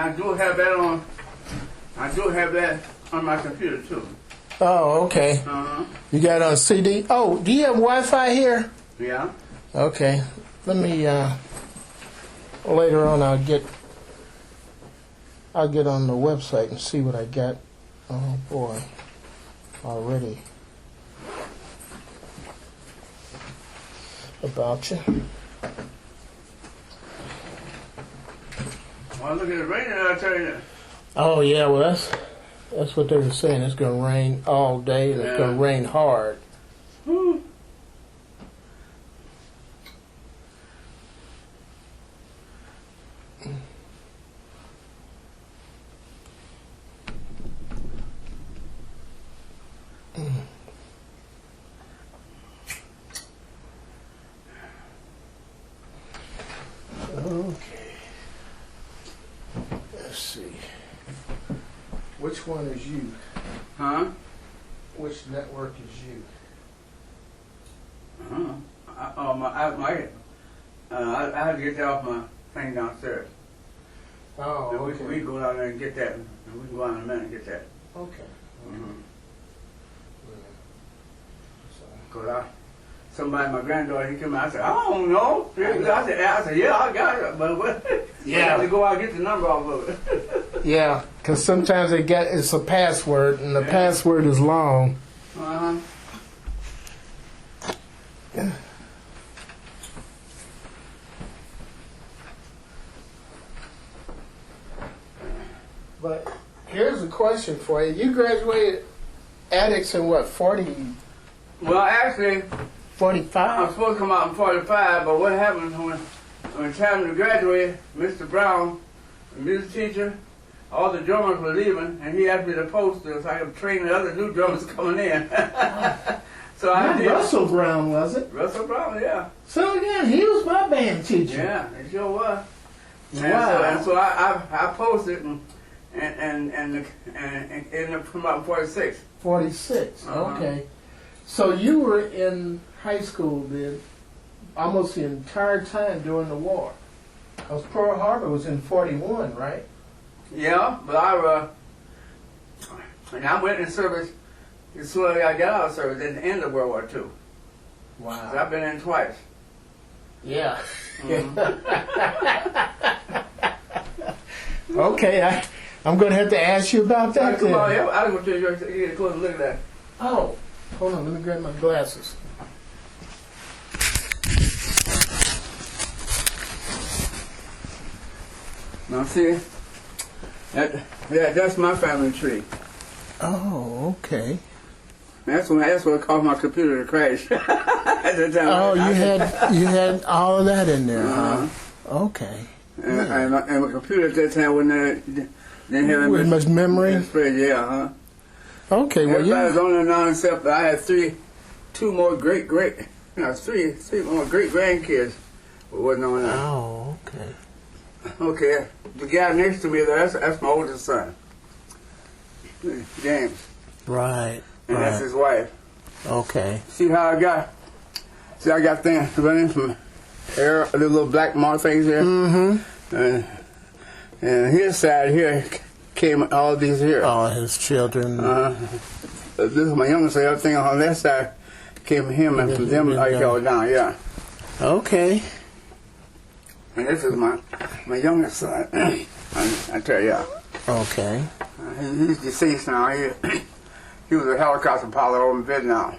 I do have that on. I do have that on my computer too. Oh, okay. You got it on CD? Oh, do you have Wi-Fi here? Yeah. Okay. Let me, later on I'll get on the website and see what I got. Oh boy. Already. About you. Well, look at it raining, I'll tell you that. Oh yeah, well that's what they were saying. It's going to rain all day and it's going to rain hard. Whew. Okay. Let's see. Which one is you? Huh? Which network is you? I had to get that off my thing downstairs. Oh, So okay. we can go down there and get that. And we can go out in a minute and get that. Okay. Cause somebody, my granddaughter, he came out. I said, I don't know. I said, yeah, I got it, but what? Yeah. I have to go out and get the number off of it. Yeah, because sometimes it's a password, and the password is long. Uh-huh. But here's a question for you. You graduated addicts in what, 40, Well, actually, I was 45? supposed to come out in 45, but what happened when it's time to graduate, Mr. Brown, the music teacher, all the drummers were leaving, and he asked me to post this so I could train the other new drummers coming in. So I Not did. Russell Brown, was it? Russell Brown, yeah. So again, he was my band teacher. Yeah, it sure was. Wow. And so I posted and ended up coming out in 46. 46, Uh-huh. okay. So you were in high school then almost the entire time during the war. Because Pearl Harbor was in 41, right? Yeah, but and I went in service as soon as I got out of service at the end of World War II. Wow. So I've been in twice. Yeah. Mhm. Okay, I'm going to have to ask you about that Come on, then. I'll go to you get a closer look at that. Oh, hold on, let me grab my glasses. Now see, that's my family tree. Oh, okay. That's what caused my computer to crash. At the time. Oh, you had all of that in there, Uh-huh. huh? Okay. And my computer at that time didn't have With much memory? Yeah, huh? Okay, well, Everybody was yeah. on there now except I had three more great three more great grandkids who wasn't on there. Oh, okay. Okay, the guy next to me there, that's my oldest son, James, Right. and that's his wife. Okay. See how I got things running from air, the little black mark things here, and his side here came all these here. All his children. This is my youngest side. Everything on that side came from him, and from them I go down. Yeah. Okay. And this is my youngest son. I tell you, Okay. he's deceased now. He was a helicopter pilot over in Vietnam.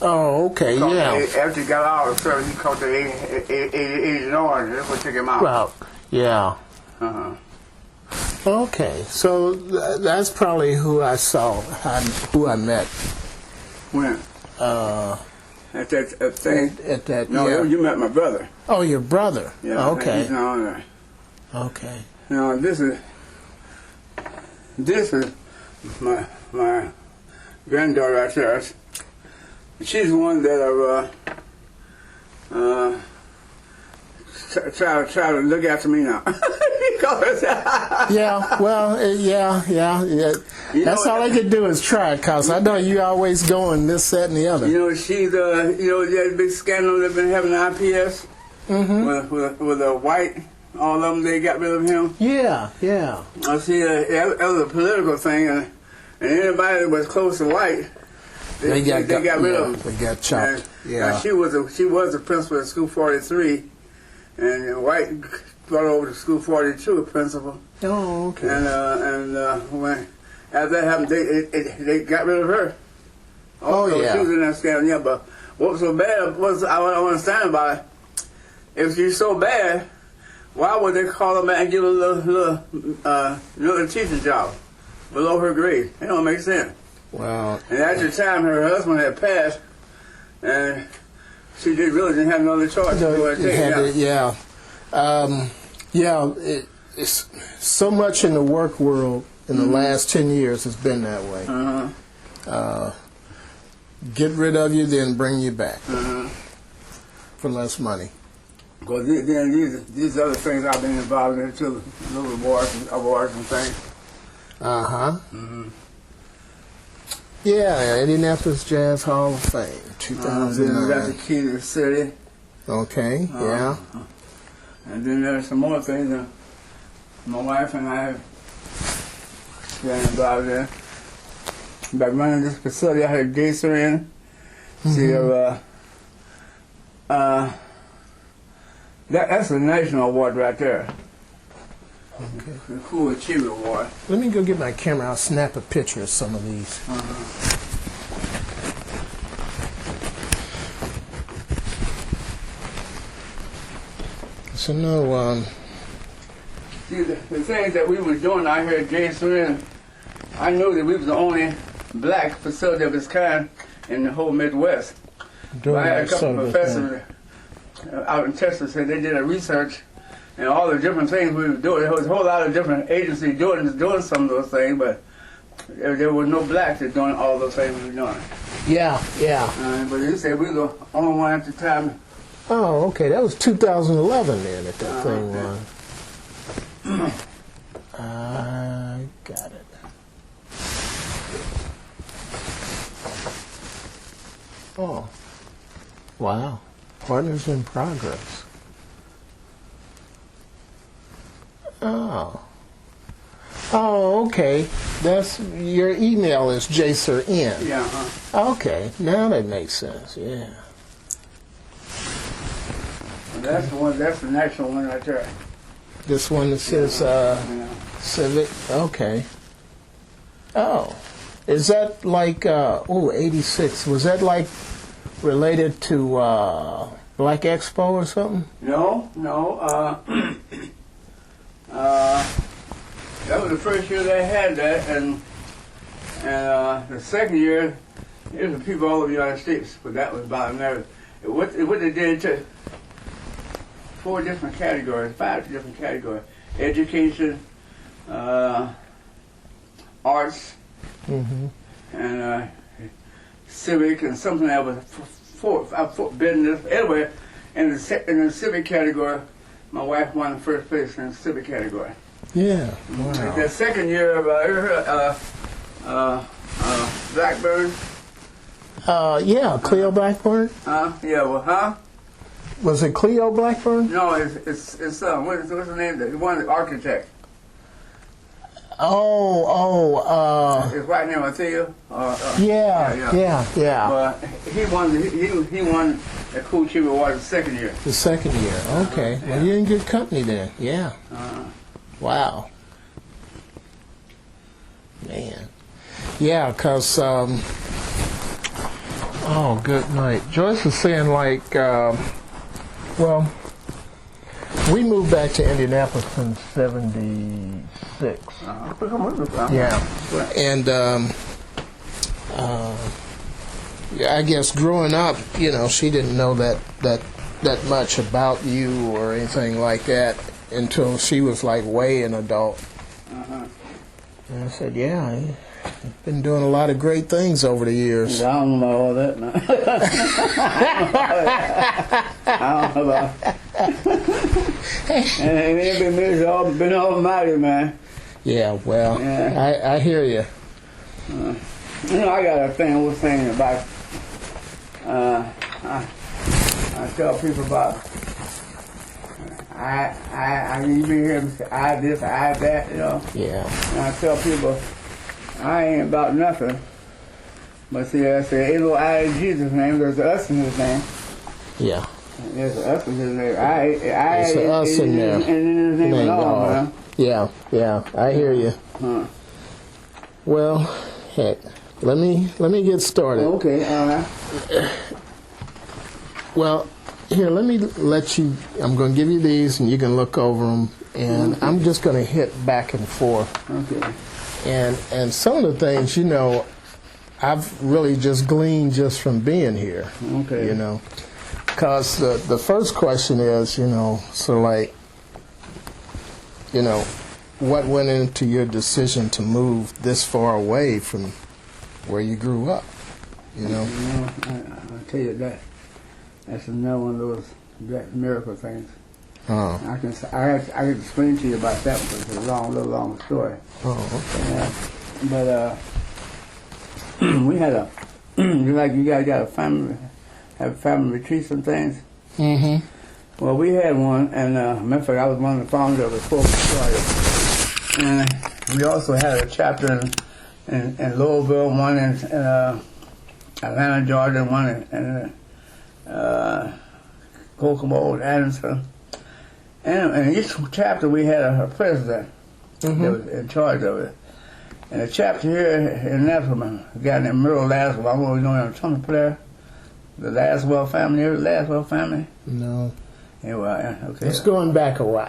Oh, okay, yeah. After he got out of service, he caught the Agent Orange. That's what took him out. Well, yeah. Uh-huh. Okay, so that's probably who I saw, who I met. When? At that thing? At that, No, yeah. you met my brother. Oh, your brother. Yeah. Okay. He's not on there. Okay. Now this is my granddaughter right there. She's the one that try to look after me now. Yeah, well, yeah. That's all I could do is try, because I know you always going this, that, and the other. You know, she's that big scandal that's been having the IPS with a white All of them, they got rid of him. Yeah, yeah. I see that was a political thing, and anybody that was close to white, they got rid of them. They got chopped. Yeah. She was the principal at School 43, and white brought over to School 42 principal. Oh, okay. And when after that happened, they got rid of her. Also, yeah. She was in that scandal. Yeah, but what was so bad was I don't understand about it. If she's so bad, why would they call her back and give her a little teaching job below her grade? It don't make sense. Wow. And at the time, her husband had passed, and she really didn't have no other choice. It's so much in the work world in the last 10 years has been that way. Get rid of you, then bring you back for less money. Because then these other things I've been involved in too, little awards and things. Yeah, Indianapolis Jazz Hall of Fame, 2009. Then we got the key to the city. Okay, yeah. And then there's some more things that my wife and I have been involved in. By running this facility, I had a geyser in. See, that's a national award right there. Okay. The Cool Achiever Award. Let me go get my camera. I'll snap a picture of some of these. So no, See, the things that we were doing out here at Jason, I knew that we was the only black facility of its kind in the whole Midwest. But I had a couple of professors out in Texas said they did a research and all the different things we were doing. There was a whole lot of different agencies doing some of those things, but there were no blacks that doing all those things we were doing. Yeah. But they said we were the only one at the time. Oh, okay. That was 2011 then that thing was. I got it. Oh, wow. Partners in Progress. Oh, okay. That's your email is JSIRN. Yeah. Okay, now that makes sense. Yeah. That's the one. That's the national one right there. This one that says Civic. Okay. Oh, is that like 86? Was that like related to Black Expo or something? No. That was the first year they had that, and the second year, it was people all over the United States, but that was about America. What they did to 5 different categories: education, arts, and civic, and something that was for business. Anyway, in the civic category, my wife won the first place in the civic category. Yeah. Wow. The second year of Blackburn. Yeah, Cleo Blackburn. Was it Cleo Blackburn? No, it's what's the name? The one, the architect. It's right now, Theo. Yeah. But he won the Cool Achiever Award the second year. The second year. Okay. Well, you're in good company then. Yeah. Wow. Man. Yeah, because, good night. Joyce was saying, like, we moved back to Indianapolis in 76. Yeah. And, I guess growing up, she didn't know that much about you or anything like that until she was like way an adult. And I said, yeah, I've been doing a lot of great things over the years. I don't know all that now. I don't know about it. And it ain't been almighty, man. Yeah, well, yeah. I hear you. I got a thing I was saying about, I tell people about, I you hear me say, I this, I that, you know. Yeah. And I tell people, I ain't about nothing. But see, I say, ain't no I in Jesus' name, there's an us in his name. Yeah. There's an us in his name. There's an us in there. And in his name Thank alone, God. man. Yeah, I hear you. Huh. Well, heck, let me get started. Okay, all right. Well, here, let me let you, I'm going to give you these and you can look over them, and Okay. I'm just going to hit back and forth. Okay. And some of the things, I've really just gleaned just from being here. Okay. Because the first question is, so like, what went into your decision to move this far away from where you grew up? I'll tell you that. That's another one of those miracle things. Oh. I can explain to you about that one, because it's a little long story. Oh, okay. But we had you guys got a family retreats and things. Mm-hmm. Well, we had one, and matter of fact, I was one of the founders of the Focus. And we also had a chapter in Louisville, one in Atlanta, Georgia, one in Kokomo, Anderson. And each chapter we had a president that was in charge of it. And the chapter here in Nashville, a guy named Merle Laswell, I don't know if you know him, a trumpet player. The Laswell family, you heard of the Laswell family? No. Anyway, okay. It's going back a while.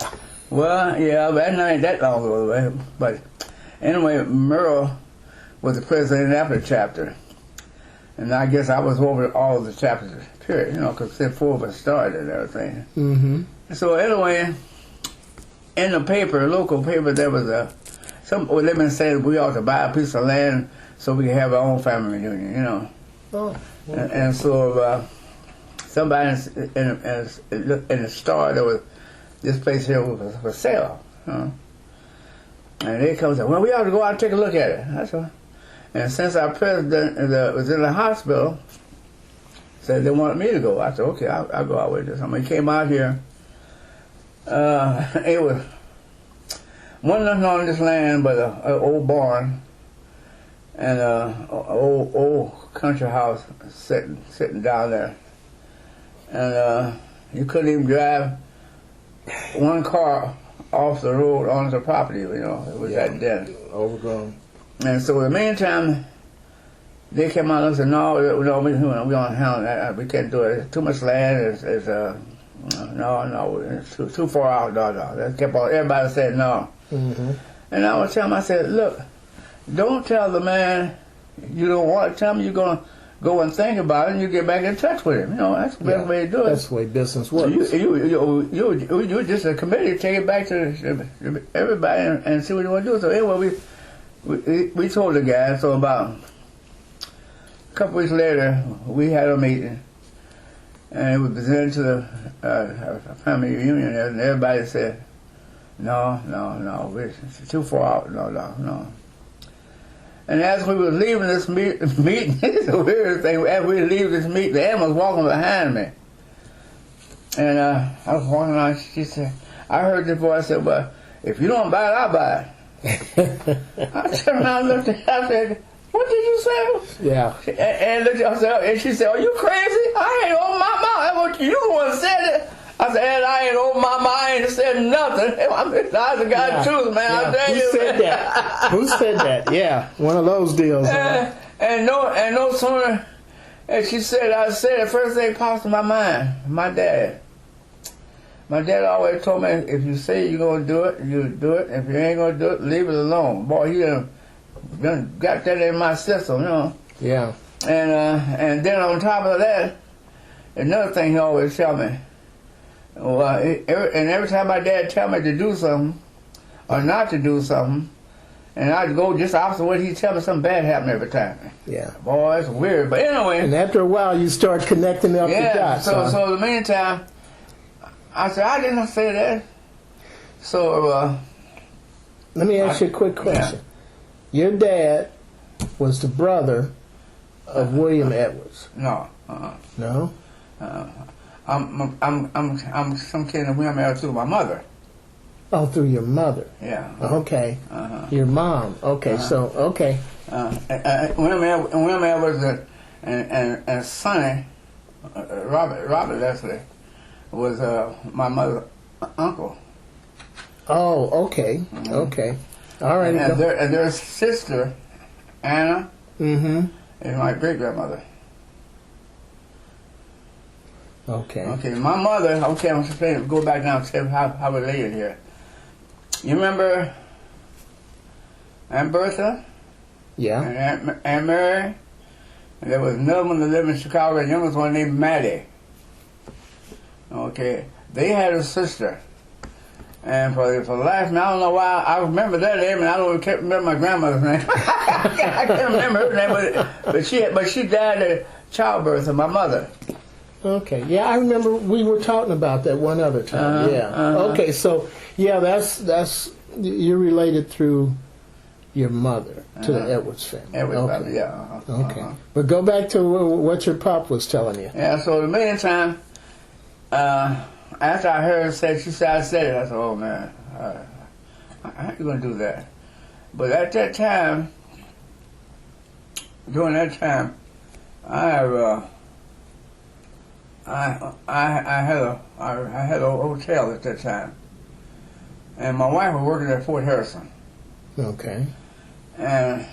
Well, yeah, but that ain't that long ago. But anyway, Merle was the president after the chapter. And I guess I was over all the chapters, period, because then 4 of us started and everything. Mm-hmm. So anyway, in the paper, local paper, there was they've been saying we ought to buy a piece of land so we can have our own family reunion, Oh. Okay. And so somebody in the Star, there was this place here was for sale, And they come and say, well, we ought to go out and take a look at it. That's all. And since our president was in the hospital, said they wanted me to go. I said, okay, I'll go out with this. He came out here. It was nothing on this land but an old barn and an old country house sitting down there. And you couldn't even drive one car off the road onto the property, it was that dense. Overgrown. And so in the meantime, they came out and said, no, we don't handle that. We can't do it. It's too much land. It's too far out. No. They kept on. Everybody said no. Mm-hmm. And I was telling him, I said, look, don't tell the man you don't want to. Tell him you're going to go and think about it, and you get back in touch with him. That's the best way to do it. That's the way business works. You just a committee, take it back to everybody and see what you want to do. So anyway, we told the guy. So about a couple weeks later, we had a meeting, and it was presented to the family reunion, and everybody said, no, it's too far out, no. And as we were leaving this meeting, it's a weird thing, as we leave this meeting, the Ann was walking behind me. And I was walking around, she said, I heard this voice, I said, well, if you don't buy it, I'll buy it. I turned around and looked at her, I said, what did you say? Yeah. And she said, are you crazy? I ain't on my mind. That's what you the one said it. I said, and I ain't on my mind. I ain't said nothing. That's the guy's truth, man. I tell you. Who said that? Who said that? Yeah, one of those deals. And no sooner as she said, I said the first thing popped in my mind, my dad. My dad always told me, if you say you're going to do it, you do it. If you ain't going to do it, leave it alone. Boy, he done got that in my system, Yeah. And then on top of that, another thing he always tell me. Well, every time my dad tell me to do something or not to do something, and I'd go just opposite what he tell me, something bad happened every time. Yeah. Boy, it's weird. But anyway. And after a while, you start connecting up the dots. So in the meantime, I said, I didn't say that. So, let me ask you a quick question. Yeah. Your dad was the brother of William Edwards. No. No? I'm some kind of women through my mother. Oh, through your mother. Yeah. Okay. Your mom. Okay. So okay. Women was and Sonny Robert Leslie was my mother's uncle. Oh, okay. Okay. All right. And their sister Anna is my great grandmother. Okay. Okay, my mother. Okay, I'm just going to go back now and tell you how related here. You remember Aunt Bertha? Yeah. And Aunt Mary? And there was another one that lived in Chicago, the youngest one named Maddie. Okay, they had a sister. And for the life, and I don't know why, I remember that name, and I don't remember my grandmother's name. I can't remember her name, but she died at childbirth of my mother. Okay. Yeah, I remember we were talking about that one other time. Okay. So yeah, that's you're related through your mother to the Edwards family. Edwards okay. family, yeah. Okay. But go back to what your pop was telling you. Yeah. So the meantime, after I heard her say, she said, I said it. I said, oh man, how you gonna do that? But at that time, during that time, I had a hotel at that time, and my wife was working at Fort Harrison. Okay. And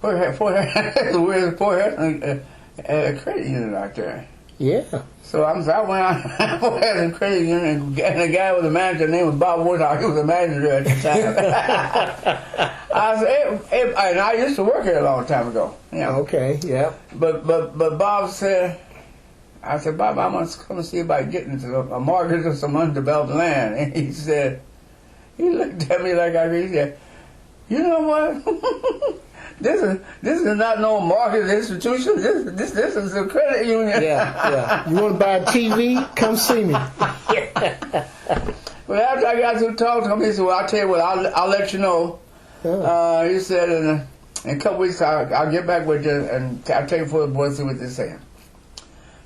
Fort Harrison had a credit union out there. Yeah. So I went out Fort Harrison credit union, and the guy was a manager. Name was Bob Woodhouse. He was a manager at the time. I said, and I used to work here a long time ago. You know. Okay. Yeah. But Bob said. I said, Bob, I want to come and see about getting into a mortgage of some undeveloped land. And he said, he looked at me like he said, you know what? This is not no mortgage institution. This is a credit union. Yeah. You want to buy a TV? Come see me. Well, after I got through talking to him, he said, well, I'll tell you what, I'll let you know. He said, in a couple weeks, I'll get back with you, and I'll take you for the boys, see what they're saying.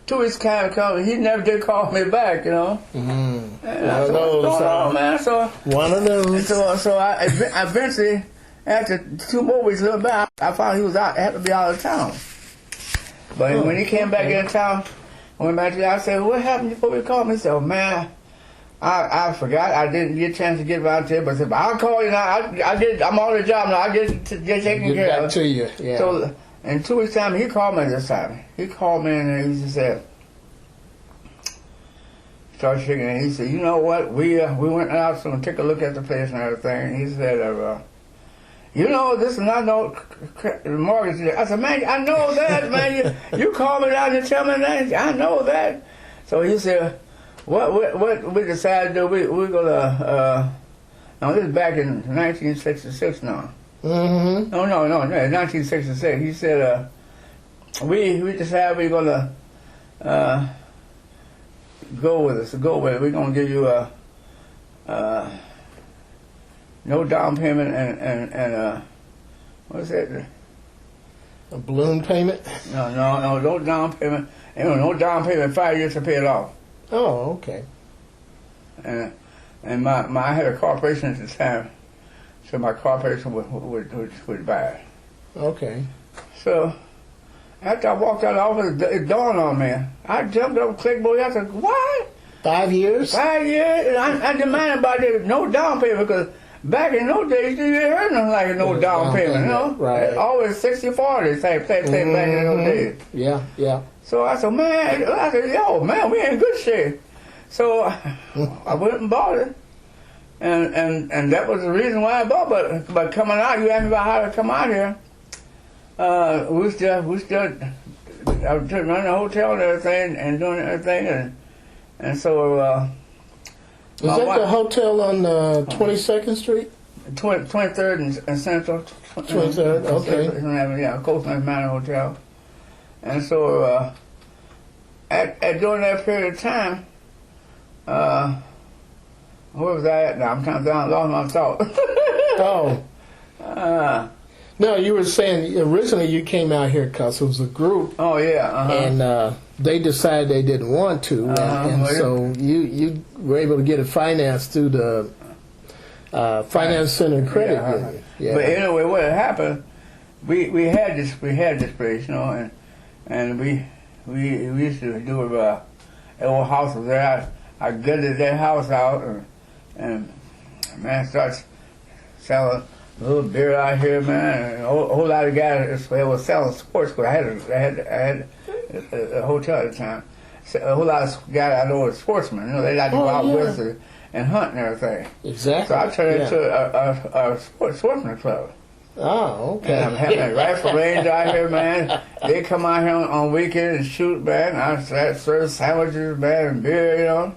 2 weeks kind of come, he never did call me back, you know. And I said, what's going on, man? So one of those. So I eventually, after 2 more weeks, a little bit, I found he was out, had to be out of town. But when he came back in town, I went back to I said, what happened before he called me? He said, oh, man, I forgot. I didn't get a chance to get around to it, but I said, I'll call you now. I'm on the job now. I'll get taken care of. Back to you, yeah. So in 2 weeks' time, he called me this time. He called me and he said, started shaking, and he said, you know what, we went out so take a look at the place and everything, and he said, you know, this is not no mortgage. I said, man, I know that, man. You call me down and tell me that. I know that. So he said, what we decided to do, we're going to, now this is back in 1966 now. Mm-hmm. No, 1966. He said, we decided we're going to go with it. We're going to give you no down payment and what's that? A balloon payment? No down payment. No down payment, 5 years to pay it off. Oh, okay. And I had a corporation at the time, so my corporation would buy it. Okay. So after I walked out of the office, it dawned on me. I jumped up, clickboard. I said, what? 5 years? 5 years? And I demanded about it, no down payment, because back in those days, you didn't heard nothing like no down payment, you know? Right. Always 60-40 type back in those days. Yeah. So I said, yo, man, we in good shape. So I went and bought it. And that was the reason why I bought it. But coming out, you asked me about how to come out here. We still I was running the hotel and everything and doing everything. And so is that the hotel on 22nd Street? 23rd and Central. 23rd, okay. Yeah, Coastlands Manor Hotel. And so during that period of time, where was I at now? I'm kind of lost my thought. Oh. No, you were saying originally you came out here because it was a group. Oh, yeah. And they decided they didn't want to, and so you were able to get it financed through the Finance Center Credit Union. Yeah. But anyway, what had happened, we had this place, you know, and we used to do it. Old house was there. I gutted that house out, and man starts selling a little beer out here, man. And a whole lot of guys was selling sports. Cause I had a hotel at the time. So a whole lot of guys I know were sportsmen. You know, they like to go out west and hunt and everything. Exactly. So I turned into a sportsman club. Oh, okay. And I'm having a rifle range out here, man. They come out here on weekends and shoot, man. I serve sandwiches, man, and beer, you know.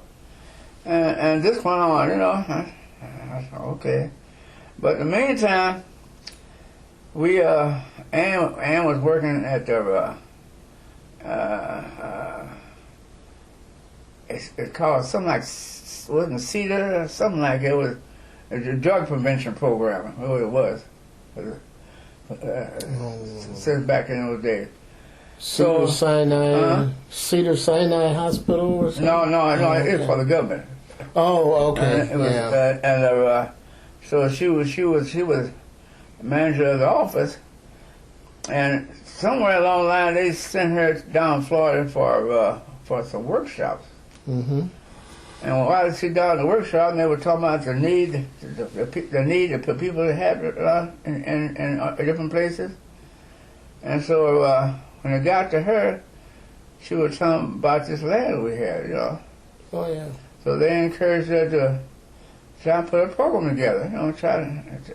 And this went on, you know. I said, okay. But in the meantime, Ann was working at the, it's called something like, wasn't Cedar or something like it. It was a drug prevention program, what it was. Since back in those days. Cedar Sinai Hospital or something? No, it's for the government. Oh, okay. It was, so she was manager of the office, and somewhere along the line they sent her down Florida for some workshops. Mm-hmm. And while she down in the workshop, and they were talking about the need that people have in different places. And so when it got to her, she was telling about this land we had, you know. Oh, yeah. So they encouraged her to try and put a program together, you know, try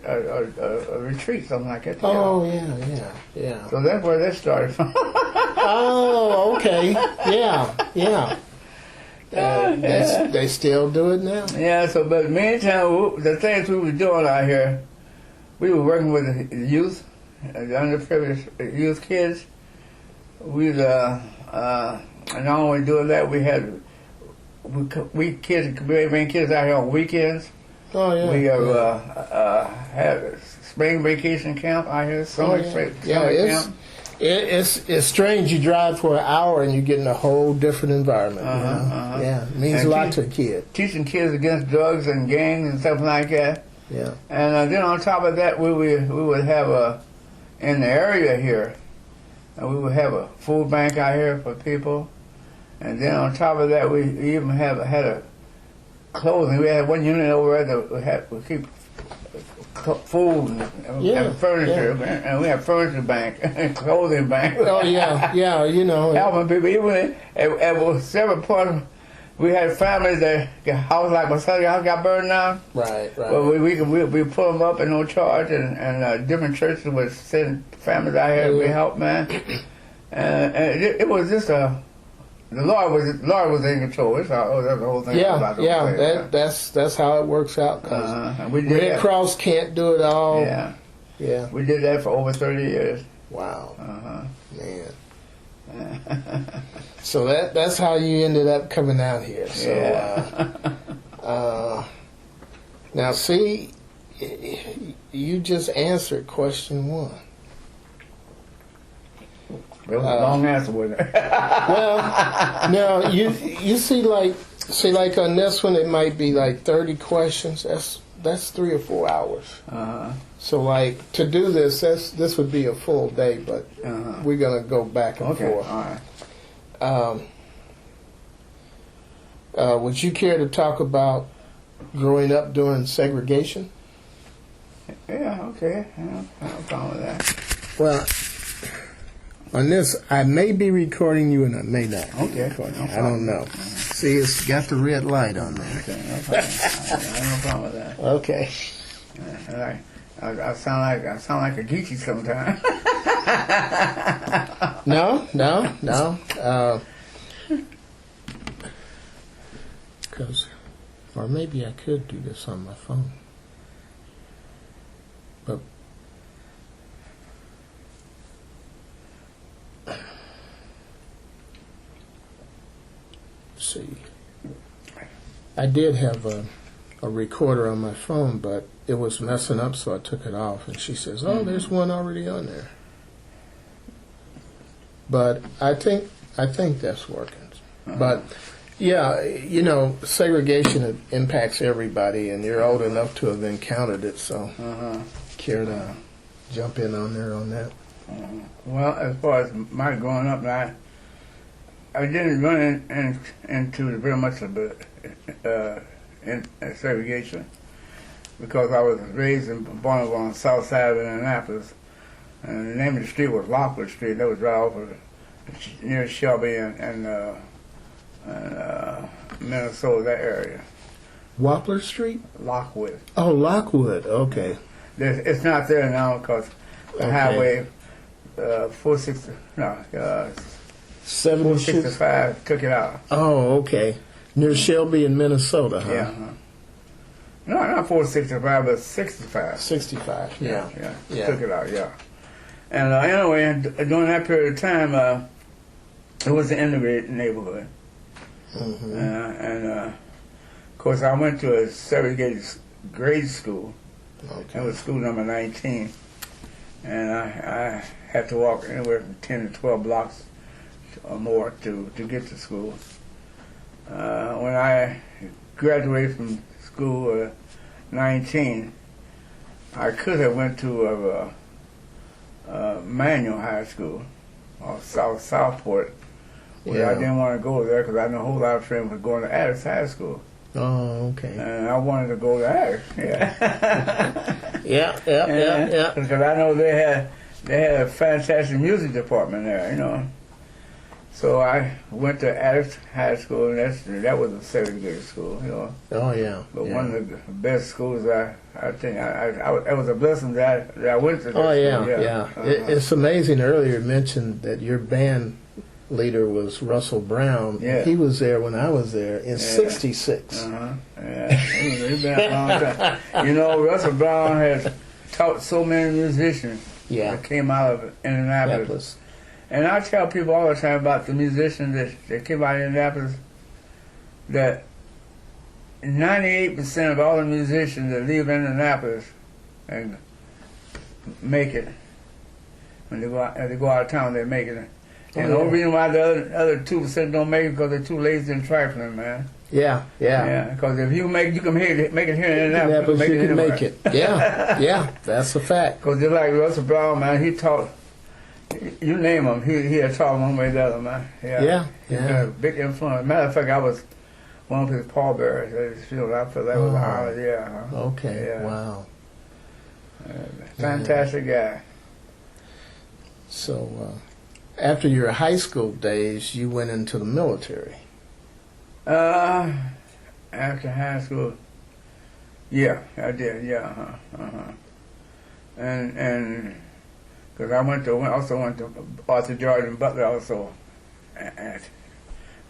a retreat, something like that. Oh, yeah. So that's where that started from. Oh, okay. Yeah. They still do it now? Yeah, so, but in the meantime, the things we were doing out here, we were working with the youth, the underprivileged youth kids. We and not only doing that, we bring kids out here on weekends. Oh, yeah. We had spring vacation camp out here, summer camp. It's strange. You drive for an hour and you get in a whole different environment. Yeah, it means a lot to a kid. Teaching kids against drugs and gangs and stuff like that. Yeah. And then on top of that, we would have in the area here, we would have a food bank out here for people. And then on top of that, we even had a clothing. We had one unit over there that we keep food and furniture, and we have furniture bank and clothing bank. Oh yeah, you know, helping people. Even at several points, we had families that house like my son's house got burned down. Right. Well, we pull them up at no charge, and different churches would send families out here to help, man. And it was just the Lord was in control. That's the whole thing. That's how it works out. Red Cross can't do it all. Yeah. We did that for over 30 years. Wow. Man. So that's how you ended up coming out here. So now see, you just answered question 1. It was a long answer, wasn't it? Well, no, you see like on this one it might be like 30 questions. That's 3 or 4 hours. So like to do this would be a full day, but we're gonna go back and forth. All right. Would you care to talk about growing up during segregation? Yeah. Okay. I have no problem with that. Well. On this, I may be recording you and I may not. Okay. I don't know. See, it's got the red light on there. Okay, no problem. I have no problem with that. Okay. All right. I sound like a geeky sometimes. No. Or maybe I could do this on my phone. But see, I did have a recorder on my phone, but it was messing up, so I took it off. And she says, "Oh, there's one already on there." But I think I think that's working. But, yeah, you know, segregation impacts everybody, and you're old enough to have encountered it, so care to jump in on there on that? Well, as far as my growing up, I didn't run into very much of the in segregation because I was raised and born on the south side of Indianapolis, and the name of the street was Lockwood Street. That was right off of near Shelby and Minnesota, that area. Wappler Street? Lockwood. Oh, Lockwood. Okay. It's not there now because the highway 465 took it out. Oh, okay. Near Shelby in Minnesota, huh? Yeah. No, not 465, but 65. 65. Yeah. Took it out. Yeah. And anyway, during that period of time, it was an integrated neighborhood. And of course, I went to a segregated grade school. Okay. That was school number 19. And I had to walk anywhere from 10 to 12 blocks or more to get to school. When I graduated from school at 19, I could have went to a manual high school or Southport. Yeah. I didn't want to go there because I know a whole lot of friends were going to Addis High School. Oh, okay. And I wanted to go to Addis. Yeah. Because I know they had a fantastic music department there, you know. So I went to Addis High School, and that was a segregated school, you know. Oh, yeah. But one of the best schools I think it was a blessing that I went to. Oh, yeah, school. yeah. It's amazing. Earlier you mentioned that your band leader was Russell Brown. Yeah. He was there when I was there in '66. Yeah, he's been a long time. You know, Russell Brown has taught so many musicians that came out of Indianapolis. And I tell people all the time about the musicians that came out of Indianapolis that 98% of all the musicians that leave Indianapolis and make it. When they go out of town, they make it. And the only reason why the other 2% don't make it because they're too lazy and trifling, man. Yeah. Because if you make it here in Indianapolis, you can make it. Yeah, that's a fact. Because just like Russell Brown, man, he taught. You name him, he had taught one way or the other, man. Yeah. He's been a big influence. Matter of fact, I was one of his pallbearers at his funeral. I felt that was an honor, Okay, yeah. Wow. Fantastic guy. So, after your high school days, you went into the military. After high school, yeah, I did, And because I also went to Arthur Jordan Butler also. But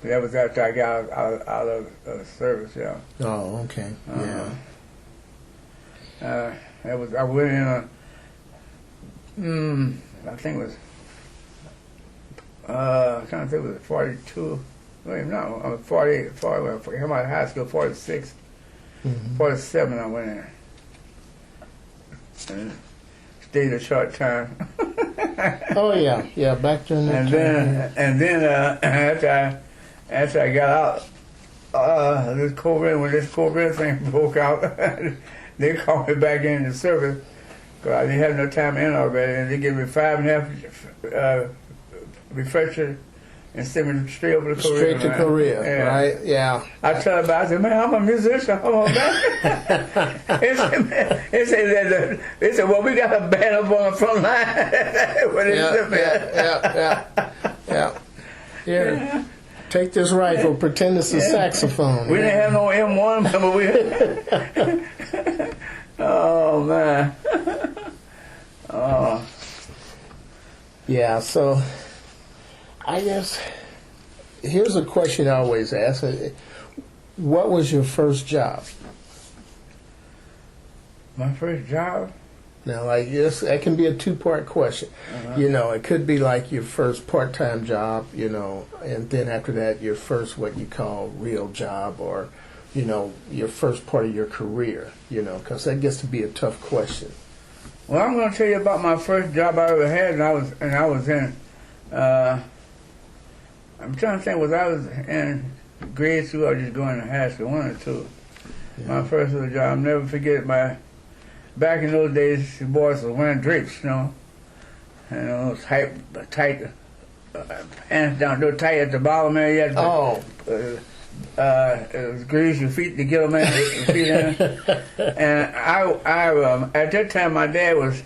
that was after I got out of service, yeah. Oh, okay, I went in I think it was, I'm trying to think, it was 42, wait, no, I was 48, 40, I came out of high school, 46, 47 I went in. And stayed a short time. Oh yeah, back during that time. And then after I got out, when this COVID thing broke out, they called me back into service because I didn't have no time in already, and they gave me 5.5 refresher and sent me straight over to Korea. Straight to Korea, right? Yeah. I tell them, I said, man, I'm a musician. I'm a band. They said, well, we got a band up on the front line. Yeah. Take this rifle, pretend it's a saxophone. We didn't have no M1, but we. Oh man. Oh. Yeah. So, I guess here's a question I always ask: what was your first job? My first job? Now, like this, that can be a two-part question. You know, it could be like your first part-time job, you know, and then after that, your first what you call real job, or, you know, your first part of your career, you know, because that gets to be a tough question. Well, I'm going to tell you about my first job I ever had, and I was in I'm trying to think, was I was in grade school or just going to high school, one or two. Yeah. My first little job, I'll never forget back in those days, the boys were wearing drapes, you know. And those tight pants down, they're tight at the bottom there. You had to, it was grease your feet to get them in, your feet in. And I at that time, my dad was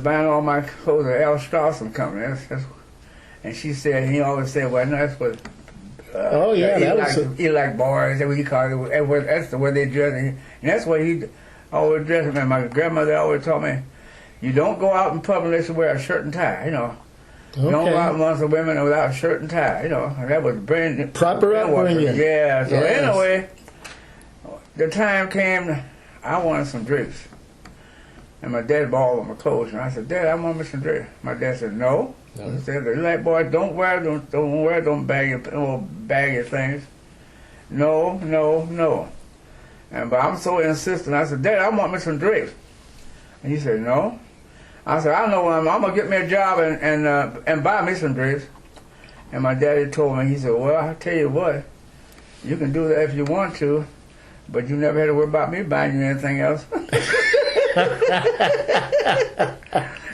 buying all my clothes at L. Strauss and Company. And she said, he always said, well, no, that's what. He like boys. That's what he called it. That's the way they dress, and that's what he always dressed. And my grandmother always told me, you don't go out in public unless you wear a shirt and tie. You know, you don't go out amongst the women without a shirt and tie. You know, and that was brand proper upbringing. Yeah. So anyway, the time came, I wanted some drapes, and my dad bought all my clothes, and I said, Dad, I want me some drapes. My dad said, no. He said, like, boy, don't wear baggy things. No. But I'm so insistent. I said, Dad, I want me some drapes. And he said, no. I said, I know I'm gonna get me a job and buy me some drapes. And my daddy told me, he said, well, I'll tell you what, you can do that if you want to, but you never had to worry about me buying you anything else.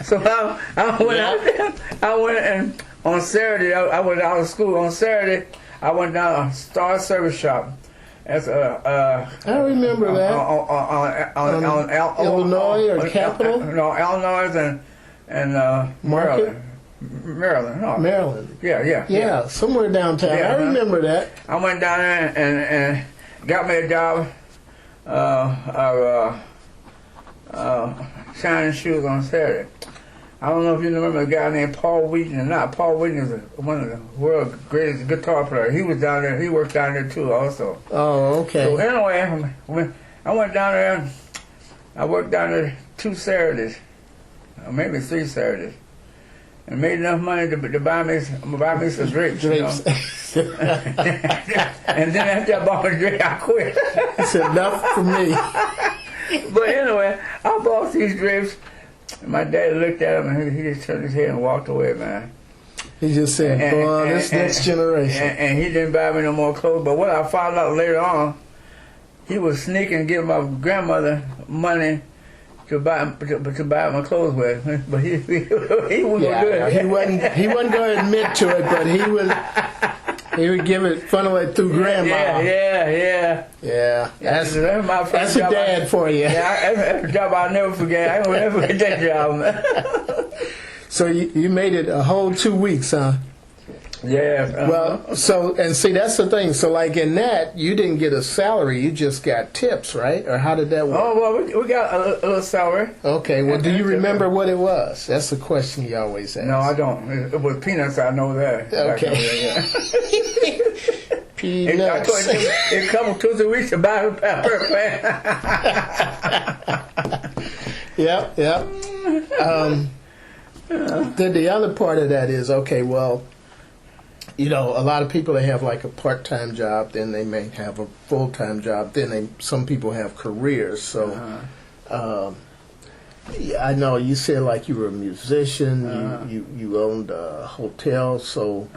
So I went out there. I went and on Saturday, I went out of school. On Saturday, I went down to Star Service Shop. That's I remember that. On Illinois or Capital? No, Illinois and Maryland. Maryland. Yeah, somewhere downtown. Yeah, I remember that. I went down there and got me a job. Shining shoes on Saturday. I don't know if you remember a guy named Paul Wheaton or not. Paul Wheaton is one of the world's greatest guitar players. He was down there. He worked down there too also. Oh, okay. So anyway, I went down there. I worked down there 2 Saturdays, or maybe 3 Saturdays, and made enough money to buy me some drapes. You know? And then after I bought a drape, I quit. It's enough for me. But anyway, I bought these drapes, and my dad looked at them, and he just turned his head and walked away, man. He just said, boy, this next generation. And he didn't buy me no more clothes. But what I found out later on, he was sneaking, giving my grandmother money to buy my clothes with. But he wasn't going to do it. He wasn't going to admit to it, but he would give it, funnel it through grandma. Yeah. That's my first that's a job. dad for you. Yeah, that's a job I'll never forget. I will never forget that job, man. So you made it a whole 2 weeks, huh? Yeah. Well, see, that's the thing. So, like in that, you didn't get a salary. You just got tips, right? Or how did that work? Oh, well, we got a little salary. Okay. Well, do you remember what it was? That's the question you always ask. No, I don't. It was peanuts. I know that. Okay. Peanuts. It comes 2 or 3 weeks to buy a per pan. Yep. Then the other part of that is, okay, well, you know, a lot of people, they have like a part-time job, then they may have a full-time job, then some people have careers. So I know you said like you were a musician, you owned a hotel, so...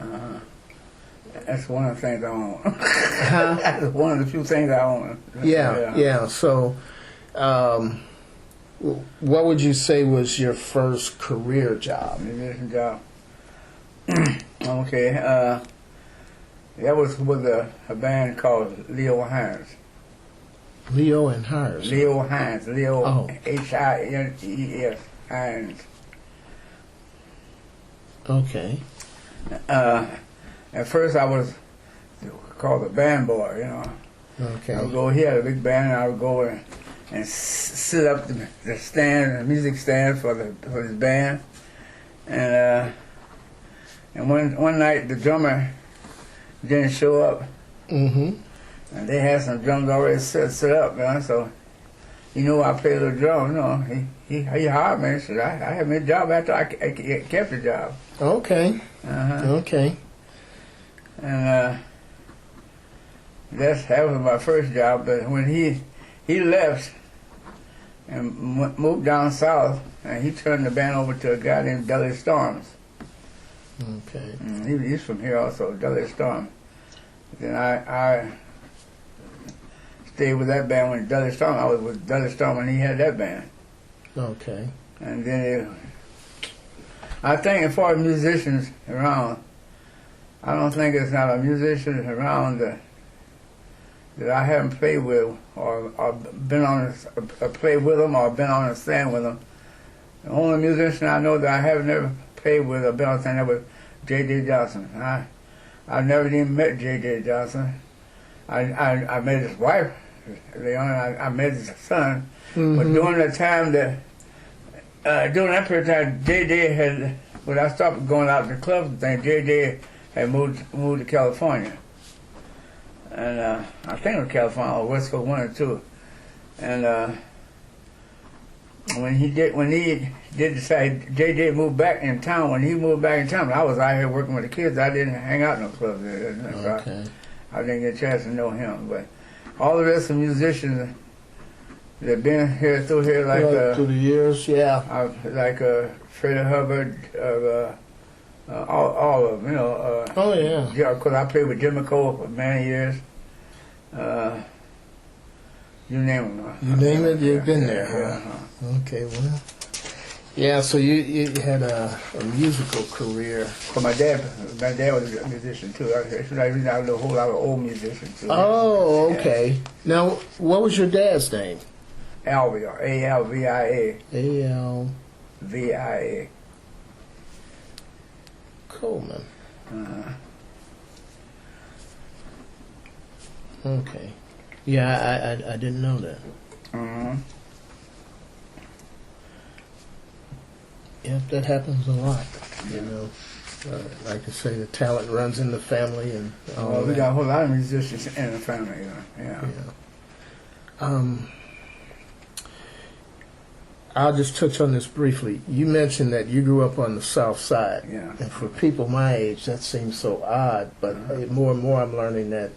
That's one of the things I own. That's one of the few things I own. Yeah. So what would you say was your first career job? Musician job. Okay, that was with a band called Leo Hines. Leo and Hines. Leo Hines. Leo Hines. Hines. Okay. At first I was called a band boy, you know. Okay. I would go, he had a big band, and I would go and sit up the stand, the music stand for his band. And one night the drummer didn't show up. Mm-hmm. And they had some drums already set up, man. So he knew I played the drum, you know. He hired me. So I had me a job after I kept the job. Okay. Okay. And that was my first job. But when he left and moved down south, and he turned the band over to a guy named Billy Storms. Okay. He's from here also, WS114327. Then I stayed with that band when WS114327. I was with WS114327 when he had that band. Okay. And then I think as far as musicians around, I don't think there's not a musician around that I haven't played with or been on played with them or been on a stand with them. The only musician I know that I haven't ever played with or been on a stand was J.J. Johnson. I never even met J.J. Johnson. I met his wife, Leon. I met his son. But during the time during that period of time, J.J. had, when I stopped going out to clubs and things, J.J. had moved to California. And I think it was California or West Coast, one or two. And when he did decide, J.J. moved back in town. When he moved back in town, I was out here working with the kids. I didn't hang out in no clubs there. So Okay. I didn't get a chance to know him. But all the rest of the musicians that been here through here, like through the years, yeah. like Freddie Hubbard, all of them, you know. Oh yeah. Yeah, because I played with Jim McCole for many years. You name them. You name it, you've been there, Yeah, huh? Okay, well. Yeah, so you had a musical career. But my dad was a musician too. That's the reason I know a whole lot of old musicians too. Oh, okay. Now, what was your dad's name? Alvia, A-L-V-I-A. A-L-V-I-A. Coleman. Okay. Yeah, I didn't know that. Yeah, that happens a lot. You know, like I say, the talent runs in the family and all Well, we that. got a whole lot of musicians in the family. Yeah. I'll just touch on this briefly. You mentioned that you grew up on the South Side. Yeah. And for people my age, that seems so odd, but more and more I'm learning that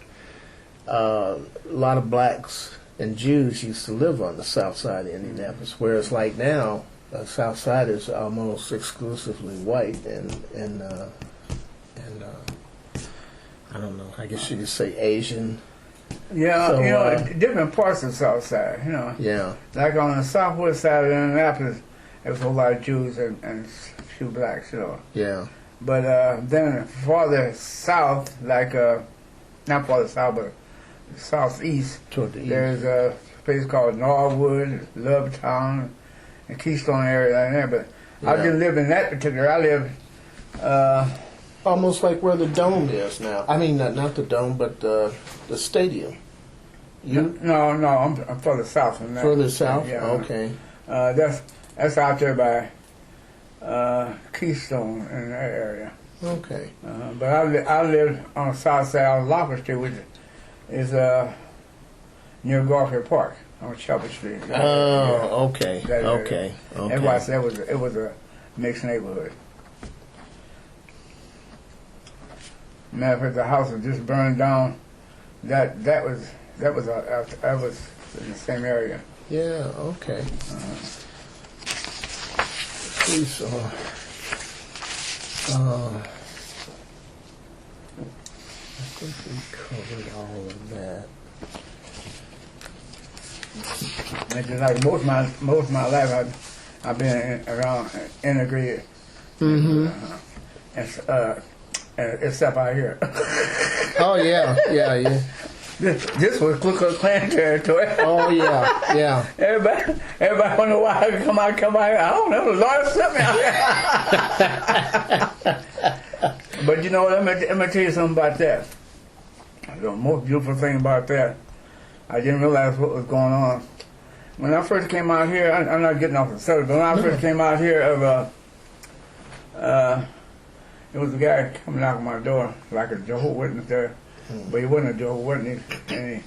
a lot of blacks and Jews used to live on the South Side of Indianapolis, whereas like now, the South Side is almost exclusively white and I don't know, I guess you could say Asian. Yeah, So, you know, different parts of the South Side, you know. Yeah. Like on the southwest side of Indianapolis, there was a whole lot of Jews and a few blacks, you know. Yeah. But then farther south, like, not farther south, but southeast, Toward the east. there's a place called Norwood, Lovetown, and Keystone area down there. But I Yeah. didn't live in that particular. I lived, Almost like where the dome is now. I mean, not the dome, but the stadium. You no, I'm further south than that. further south? Yeah. Okay. That's out there by Keystone in that area. Okay. But I live on the south side on Locker Street, which is near Garfield Park on Shelby Street. Oh, okay. That area. Okay. That's why I Okay. said it was a mixed neighborhood. Matter of fact, the house was just burned down. That was in the same area. Yeah, okay. Please, I think we covered all of that. And just like most of my life, I've been around integrated. Mm-hmm. Except out here. Oh, yeah. This was Ku Klux Klan territory. Oh, yeah. Everybody wonder why I come out here. I don't know. The Lord sent me out here. But you know what? Let me tell you something about that. The most beautiful thing about that, I didn't realize what was going on. When I first came out here, I'm not getting off the subject, but when I first came out here, it was a guy coming out of my door like a Jehovah's Witness there, but he wasn't a Jehovah's Witness, and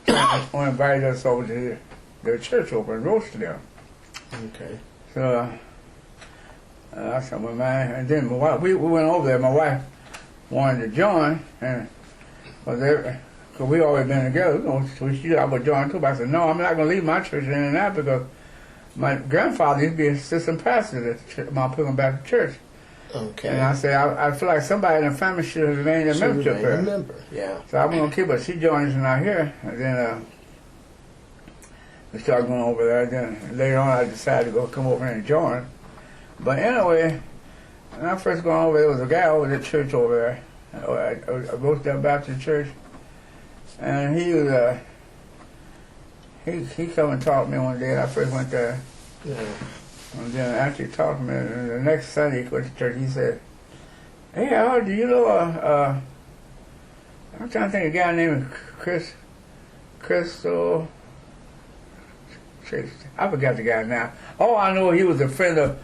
he invited us over to their church over in Rochdale. Okay. So I said, well, man, and then my wife, we went over there. My wife wanted to join, and because we always been together, I would join too. But I said, no, I'm not going to leave my church in Indianapolis because my grandfather used to be assistant pastor at Mount Pilgrim Baptist Church. Okay. And I said, I feel like somebody in the family should have remained a membership here. A member, yeah. So I'm going to keep her. She joined us out here. And then we started going over there. Then later on, I decided to come over here and join. But anyway, when I first got over there was a guy over at the church over there. I go to that Baptist church. And he was, he come and talked to me one day. I first went there. Yeah. And then after he talked to me, and the next Sunday he went to church, he said, "Hey, Al, do you know, I'm trying to think of a guy named Crystal, I forgot the guy now. Oh, I know he was a friend of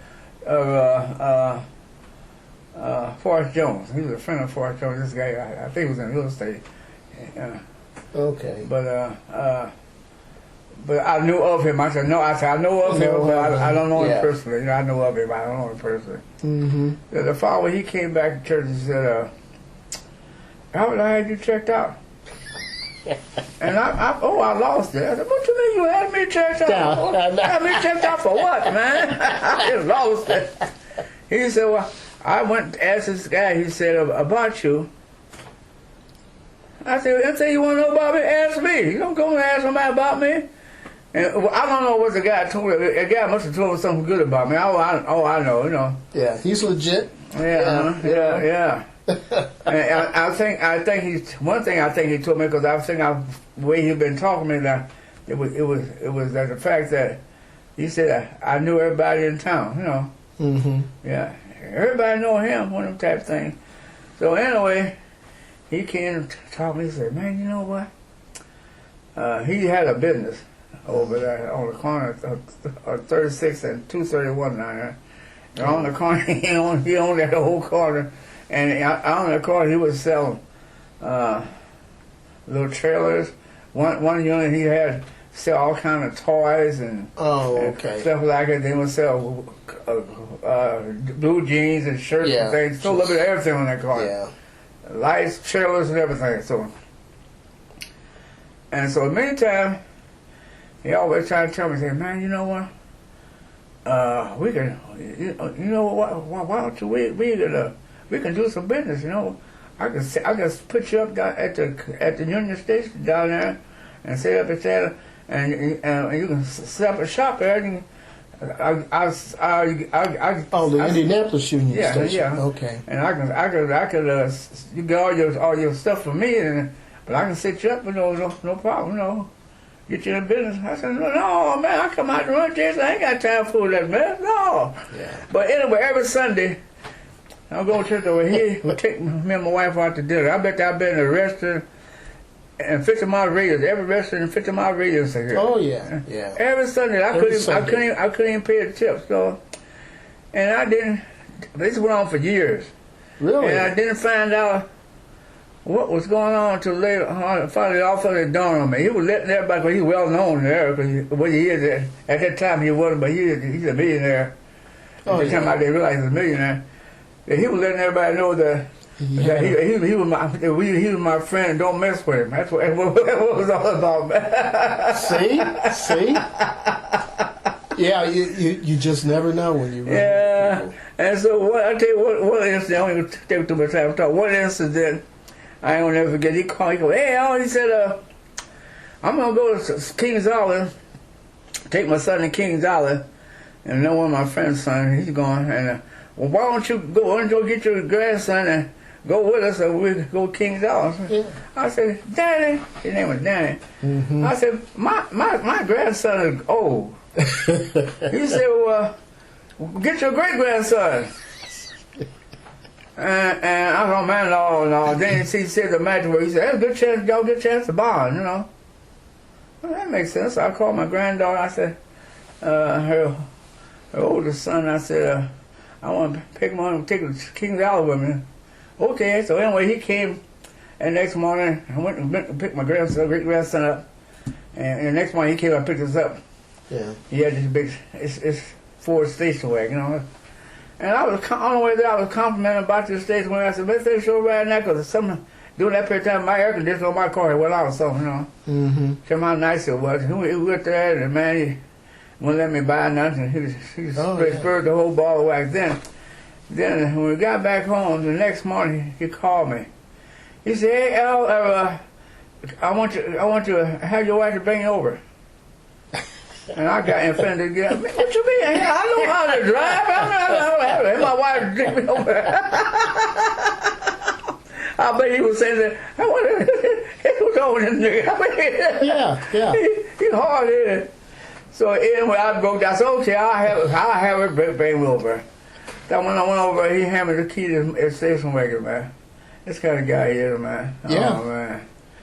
Forrest Jones. He was a friend of Forrest Jones. This guy, I think he was in real estate. Okay. But I knew of him. I said, I know of him, but I don't know him personally. You know, I know of him, but I don't know him personally. Mm-hmm. The following, he came back to church and said, "How had you checked out?" And I lost it. I said, "What you mean you had me checked out? Had me checked out for what, man?" I just lost it. He said, "Well, I went to ask this guy." He said, "About you." I said, "Anything you want to know about me, ask me. You don't come and ask somebody about me." And I don't know what the guy told me. The guy must have told me something good about me. I know, you know. Yeah, he's legit. Yeah. And I think he's one thing. I think he told me, because I think the way he'd been talking to me, that it was that the fact that he said I knew everybody in town. You know. Mm-hmm. Yeah, everybody know him. One of them type of things. So anyway, he came to talk to me. He said, "Man, you know what? He had a business over there on the corner of 36 and 231 down there. And on the corner, he owned that whole corner. And on the corner, he was selling little trailers. One unit he had sell all kind of toys and stuff like that. They would sell blue jeans and shirts and things. So a little bit of everything on that corner. Yeah. Lights, trailers, and everything. So many times, he always tried to tell me, say, "Man, you know what? We can, you know what? Why don't you we can do some business? You know, I can put you up at the Union Station down there, and set up a channel, and you can set up a shop there." And the Indianapolis Union Station. Yeah. Okay. And I could you get all your stuff for me, but I can set you up with no problem, you know. Get you in business. I said, "No, man, I come out to run this. I ain't got time for that, man. No." Yeah. But anyway, every Sunday, I'll go to church over here. We'll take me and my wife out to dinner. I bet I've been in a restaurant and 50-mile radius. Every restaurant in 50-mile radius here. Oh yeah, yeah. Every Sunday, I couldn't even pay the tips. So, and I didn't. This went on for years. Really? And I didn't find out what was going on until later on. Finally, all of a sudden it dawned on me. He was letting everybody, because he's well known there, because what he is at that time he wasn't, but he's a millionaire. At the time I didn't realize he was a millionaire. That he was letting everybody know that he was my friend, and don't mess with him. That's what it was all about, man. See? Yeah, you just never know when you really people. And so I tell you what incident, I don't even take too much time to talk. One incident I ain't gonna never forget. He called, he goes, "Hey, Al," he said, "I'm gonna go to Kings Island, take my son to Kings Island, and know one of my friend's son, he's going, and well, why don't you go get your grandson and go with us, and we'll go to Kings Island." Yeah. I said, "Daddy," his name was Danny. Mm-hmm. I said, my grandson is old." He said, "Well, get your great grandson." And I don't mind no. Then he said the magic word. He said, "That's a good chance, y'all get a chance to bond, you know." Well, that makes sense. So I called my granddaughter. I said, her oldest son, I said, "I want to pick him on and take him to Kings Island with me." Okay, so anyway, he came, and next morning, I went and picked my great grandson up. And the next morning, he came and picked us up. Yeah. He had this big, it's Ford station wagon, you know. And I was on the way there. I was complimenting about this station wagon. I said, "Let's take a show right now, because during that period of time, my air conditioner on my car had went out or something, you know." Mm-hmm. Tell me how nice it was. We went there, and the man, he wouldn't let me buy nothing. He spurred the whole ball of wax then. Then when we got back home the next morning, he called me. He said, "Hey Al, I want to have your wife to bring you over." And I got offended again. What you mean? I know how to drive. I know my wife to bring me over. I bet he was saying that. I wonder what's wrong with this nigga. I mean, He hard headed. So anyway, I broke down. I said, "Okay, I'll have her bring me over." Then when I went over, he handed me the key to his station wagon, man. This kind of guy he is, man. Yeah. Oh, man.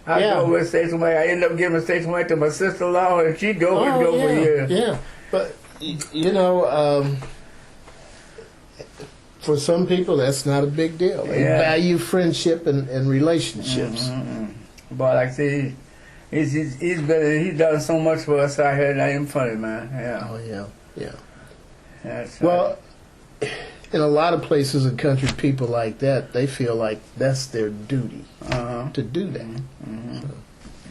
I go with station wagon. I ended up giving a station wagon to my sister-in-law, and she drove it for years. Yeah, but, you know, for some people, that's not a big deal. They value friendship and relationships. But like I say, he's done so much for us out here, not even funny, man. Yeah. Oh, yeah. That's well, in a lot of places in country, people like that, they feel like that's their duty to do that. So.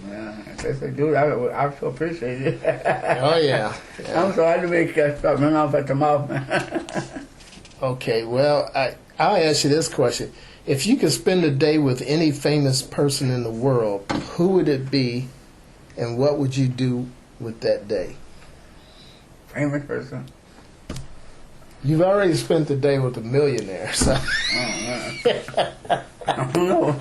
Yeah, if they do, I feel appreciate it. Oh, yeah. I'm sorry to make that start running off at the mouth, man. Okay, well, I'll ask you this question. If you could spend a day with any famous person in the world, who would it be, and what would you do with that day? Famous person? You've already spent the day with a millionaire, so. I don't know.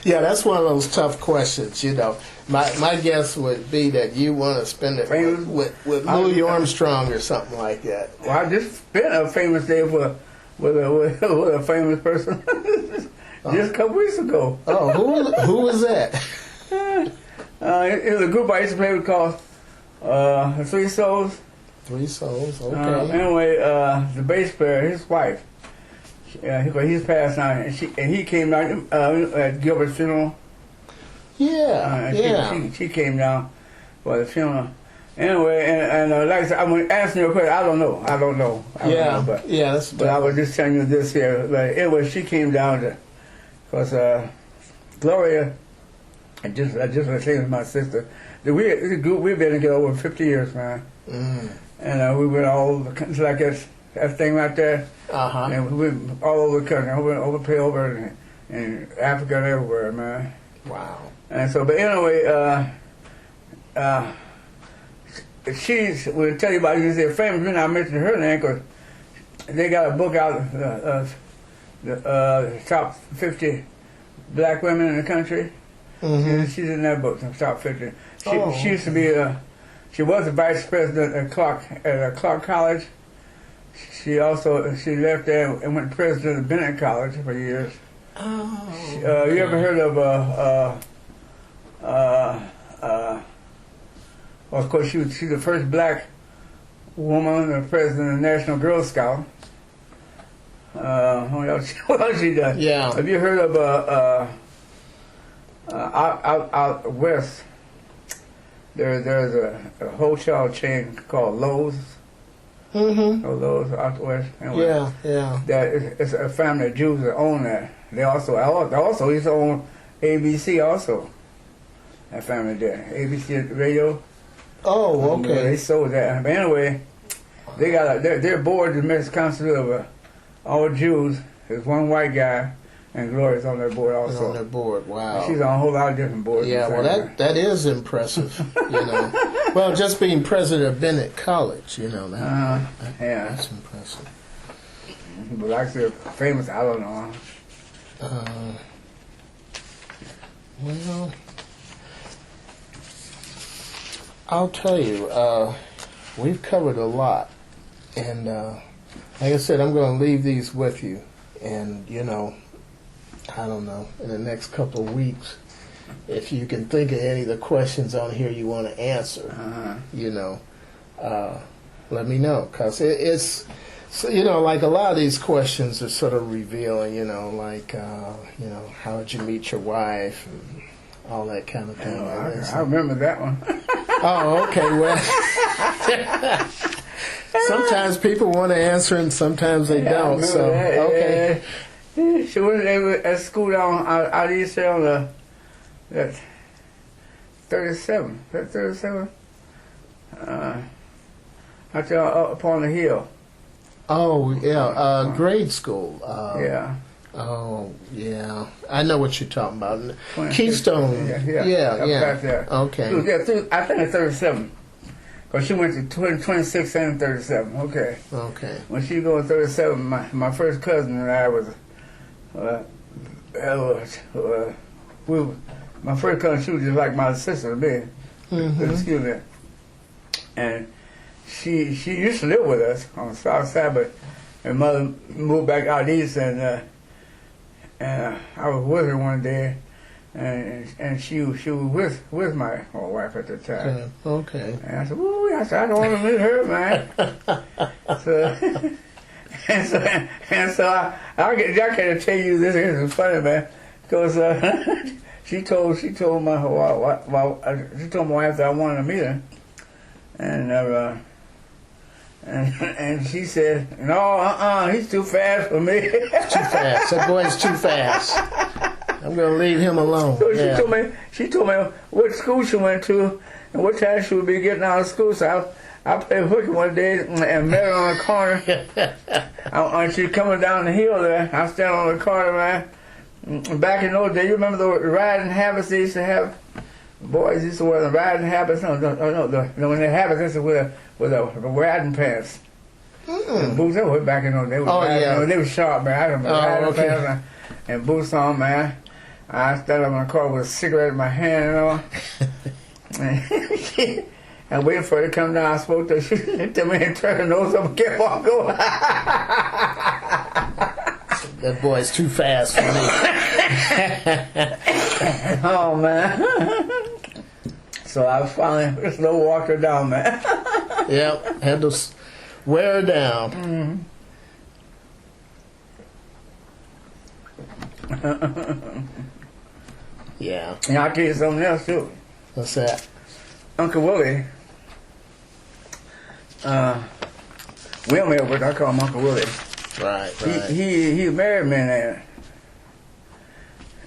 Yeah, that's one of those tough questions, you know. My guess would be that you want to spend it with Louis Armstrong or something like that. Well, I just spent a famous day with a famous person just a couple weeks ago. Oh, who was that? It was a group I used to play with called Three Souls. Three Souls, okay. Anyway, the bass player, his wife, he's passed now, and he came down at Gilbert's funeral. She came down for the funeral. Anyway, and like I said, I'm asking you a question. I don't know. I don't know, but I was just telling you this here. But anyway, she came down because Gloria, I just was saying to my sister, we've been together over 50 years, man. And we went all over, like that thing right there. And we went all over the country, over in Africa and everywhere, man. Wow. And so, but anyway, we'll tell you about it. They're famous. Reason I mentioned her name because they got a book out of the top 50 black women in the country. She's in that book, the top 50. She used to be she was the vice president at Clark College. She left there and went president of Bennett College for years. You ever heard of well, of course she's the first black woman president of the National Girl Scout. What else she done? Yeah. Have you heard of out west? There's a hotel chain called Lowe's. Lowe's out west. Anyway, it's a family of Jews that own that. They also used to own ABC also. That family there, ABC Radio. Oh, okay. They sold that. But anyway, they got their board is constituted of all Jews. There's one white guy. And Gloria's on their board also. On their board, wow. She's on a whole lot of different boards. Yeah, well, that is impressive, you know. Well, just being president of Bennett College, you know, that's impressive. But like I said, famous, I don't know. Well, I'll tell you, we've covered a lot. And like I said, I'm going to leave these with you. And, you know, I don't know, in the next couple of weeks, if you can think of any of the questions on here you want to answer, you know, let me know. Because it's, you know, like a lot of these questions are sort of revealing, you know, like, you know, how did you meet your wife and all that kind of thing. I remember that one. Oh, okay, well. Sometimes people want to answer and sometimes they don't. So, okay. She was at school down out east there on that 37. That 37? Out there up on the hill. Oh, yeah, grade school. Yeah. Oh, yeah. I know what you're talking about. 26, Keystone. Yeah. Right there. Okay. She was there I think it's 37. Because she went to 26 and 37. Okay. Okay. When she go to 37, my first cousin and I was, my first cousin, she was just like my sister to me. Mm-hmm. Excuse me. And she used to live with us on the south side, but her mother moved back out east, and I was with her one day, and she was with my wife at the time. Okay. And I said, "Ooh," I don't want to meet her, man. so I gotta tell you this is funny, man, because she told my wife that I wanted to meet her, and she said, "No, he's too fast for me." Too fast. That boy's too fast. I'm gonna leave him alone. So she told me what school she went to and what time she would be getting out of school. So I played hooky one day and met her on the corner. And she coming down the hill there. I stand on the corner, man. Back in those days, you remember the riding habits they used to have? Boys used to wear the riding habits. No, when they habits, this is with the riding pants. And boots, that was back in those days. They were sharp, man. I remember riding pants and boots on, man. I stood up in the car with a cigarette in my hand, you know. And waiting for her to come down. I spoke to her. She looked at me and turned her nose up and kept on going. That boy's too fast for me. Oh, man. So I finally just slow walked her down, man. Yep, had to wear her down. Mm-hmm. Yeah. And I'll tell you something else, too. What's that? Uncle Willie, Wilmer, but I call him Uncle Willie. Right. He married me there.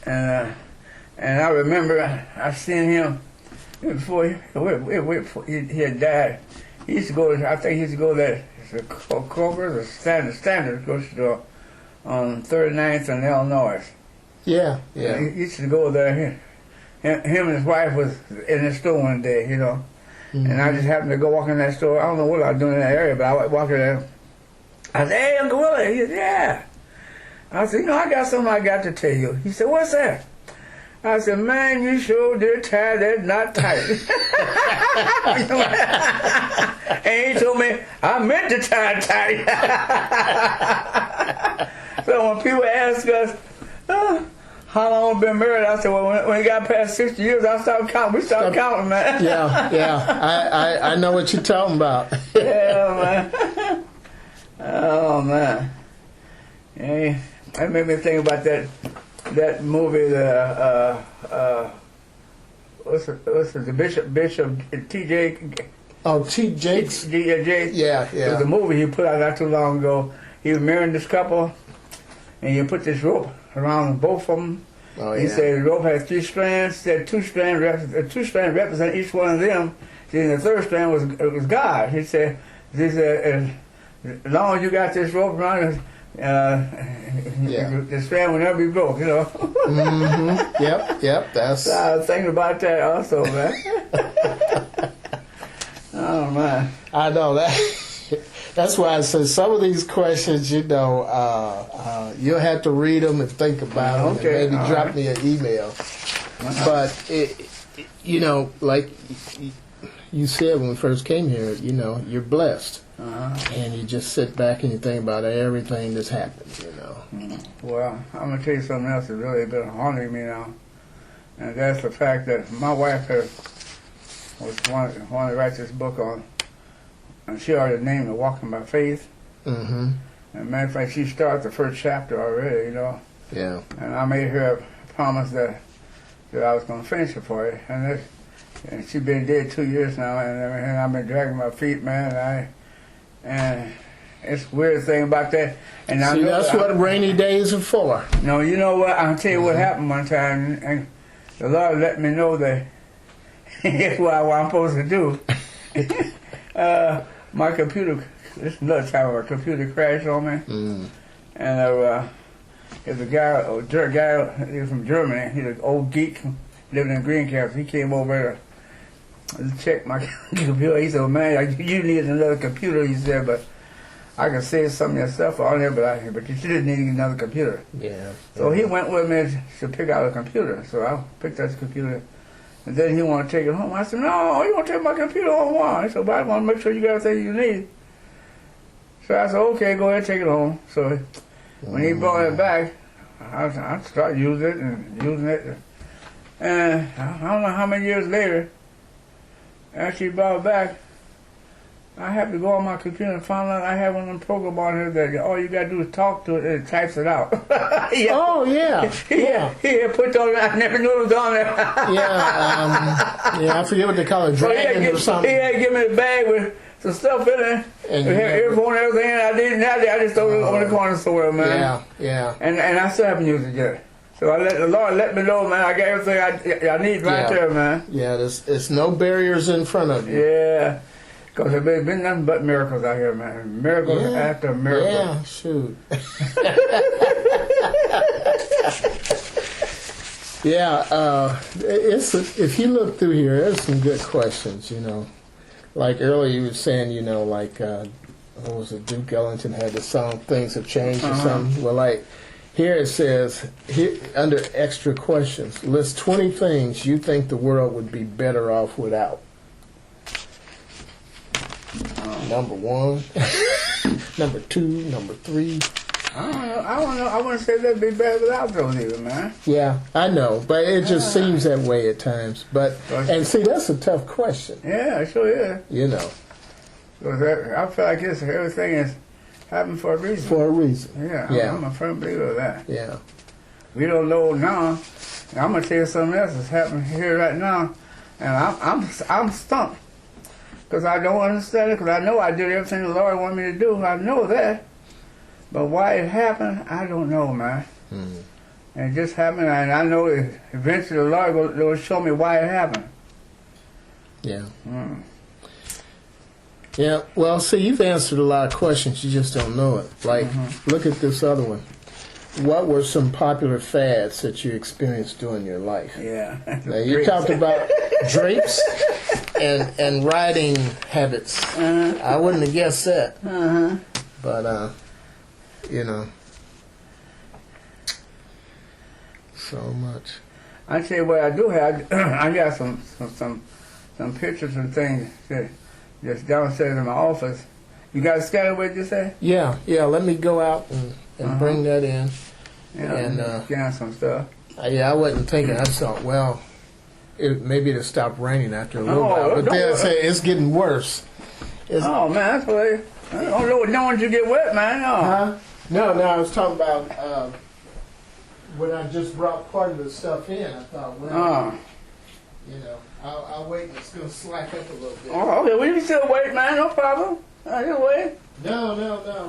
And I remember I seen him before he had died. He used to go, I think he used to go there, Kroger's or Standard grocery store on 39th and Illinois. Yeah. He used to go there. Him and his wife was in the store one day, you know. Mm-hmm. And I just happened to go walk in that store. I don't know what I was doing in that area, but I walked in there. I said, "Hey, Uncle Willie." He said, "Yeah." I said, I got something I got to tell you. He said, "What's that?" I said, "Man, you sure did tie that knot tight." And he told me, "I meant to tie it tight." So when people ask us, how long been married? I said, well, when it got past 60 years, I stopped counting. We stopped counting, man. Yeah. I know what you're talking about. Yeah, man. Oh, man. Yeah, that made me think about that movie, the Bishop T.J. Oh, T. Jakes? D.J. Yeah. It was a movie he put out not too long ago. He was marrying this couple, and you put this rope around both of them. Oh, yeah. He said the rope had 3 strands. Said 2 strands represent each one of them. Then the 3rd strand was God. He said, as long as you got this rope around, the strand will never be broke. You know. Mm-hmm. Yep. That's. I was thinking about that also, man. Oh man. I know that. That's why I said some of these questions, you'll have to read them and think about them, and maybe drop me an email. But like you said when we first came here, you're blessed, and you just sit back and you think about everything that's happened. Well, I'm gonna tell you something else that's really been haunting me now, and that's the fact that my wife was one to write this book on. And she already named it Walking by Faith. Mm-hmm. And matter of fact, she started the first chapter already, Yeah. And I made her a promise that I was going to finish it for her. And she's been dead 2 years now, and I've been dragging my feet, man. And it's a weird thing about that. And that's what rainy days are for. No, you know what? I'll tell you what happened one time, and the Lord let me know that here's what I'm supposed to do. My computer this is another time a computer crashed on me. Mm. And there's a guy, he was from Germany. He's an old geek living in Greencastle. He came over to check my computer. He said, man, you need another computer, he said, but I can save some of your stuff on there, but you still need another computer. Yeah. So he went with me to pick out a computer. So I picked out the computer. And then he wanted to take it home. I said, no, you want to take my computer home? Why? He said, but I want to make sure you got everything you need. So I said, okay, go ahead and take it home. So when he brought it back, I started using it and using it. And I don't know how many years later, after he brought it back, I have to go on my computer and find out I have one of them programs on here that all you got to do is talk to it and it types it out. Yeah. Oh, yeah. Yeah. He had put on there. I never knew it was on there. Yeah, I forget what they call it, dragon or something. He had to give me a bag with some stuff in it. And earphone and everything. And I just threw it on the corner somewhere, man. Yeah. And I still haven't used it yet. So the Lord let me know, man. I got everything I need right there, man. Yeah, there's no barriers in front of you. Yeah. Because there's been nothing but miracles out here, man. Miracles after miracles. Yeah, shoot. If you look through here, there's some good questions, you know. Like earlier you were saying, you know, like, what was it, Duke Ellington had the song, Things Have Changed or something. Well, like, here it says, under extra questions, list 20 things you think the world would be better off without. Number 1, number 2, number 3. I don't know. I wouldn't say that'd be better without those either, man. Yeah, I know, but it just seems that way at times. But and see, that's a tough question. Yeah, it sure is. You know, I feel like everything is happening for a reason. For a reason. Yeah. I'm a firm believer of that. Yeah. We don't know now. I'm gonna tell you something else that's happening here right now, and I'm stumped. Because I don't understand it, because I know I did everything the Lord wanted me to do. I know that. But why it happened, I don't know, man. Mm-hmm. And it just happened, and I know eventually the Lord will show me why it happened. Yeah. Mm. Yeah, well, see, you've answered a lot of questions, you just don't know it. Like, look at this other one. What were some popular fads that you experienced during your life? Yeah. Now, you talked about drapes and riding habits. I wouldn't have guessed that. But, you know, so much. I tell you what I do have. I got some pictures and things that just downstairs in my office. You got a scanner, what you say? Yeah. Let me go out and bring that in. Yeah, and scan some stuff. Yeah, I wasn't thinking. I thought, well, maybe it'll stop raining after a little while. But then I say it's getting worse. Oh man, that's what I don't know when you get wet, man. No. Huh? No, I was talking about when I just brought part of the stuff in. I thought, well, you know, I'll wait. It's going to slack up a little bit. Oh, okay. Well, you can still wait, man. No problem. Just wait. No.